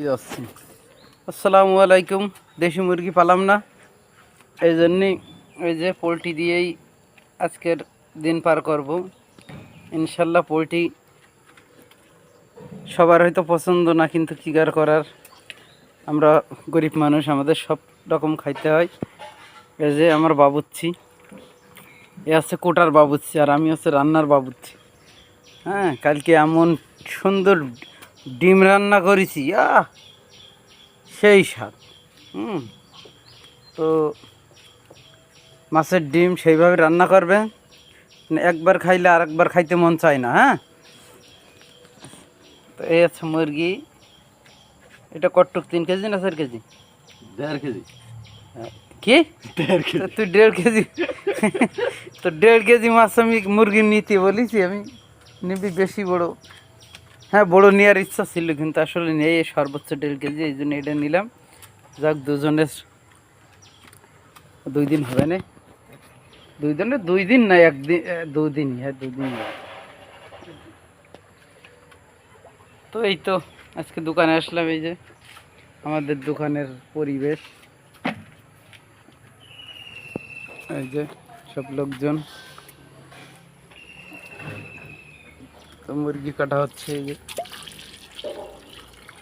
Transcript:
যাচ্ছি। আসসালামু আলাইকুম। দেশি মুরগি পালাম না, এই জন্যই ওই যে পোলট্রি দিয়েই আজকের দিন পার করব ইনশাল্লাহ। পোলট্রি সবার হয়তো পছন্দ না, কিন্তু কী আর করার, আমরা গরিব মানুষ, আমাদের সব রকম খাইতে হয়। এই যে আমার বাবুচ্ছি, এ আছে কোটার বাবুচ্ছি, আর আমি হচ্ছে রান্নার বাবুচ্ছি। হ্যাঁ, কালকে এমন সুন্দর ডিম রান্না করেছি, সেই স্বাদ। তো মাছের ডিম সেইভাবে রান্না করবে, একবার খাইলে আর একবার খাইতে মন চায় না। হ্যাঁ, তো এই আছে মুরগি। এটা কটটুক 3 কেজি না 4 কেজি? 1.5 কেজি। কি? 1.5 কেজি। তুই 1.5 কেজি? তো 1.5 কেজি মাছ আমি মুরগি নিতে বলেছি, আমি নিবি বেশি বড়। হ্যাঁ, বড় নেওয়ার ইচ্ছা ছিল, কিন্তু আসলে নেই, সর্বোচ্চ 1.5 কেজি, এই জন্য এটা নিলাম। যাক, দুজনের 2 দিন হবে না, 2 দিন না, 1 দিন, 2 দিন। হ্যাঁ, 2 দিন। তো এই তো আজকে দোকানে আসলাম। এই যে আমাদের দোকানের পরিবেশ, এই যে সব লোকজন। তো মুরগি কাটা হচ্ছে, এই যে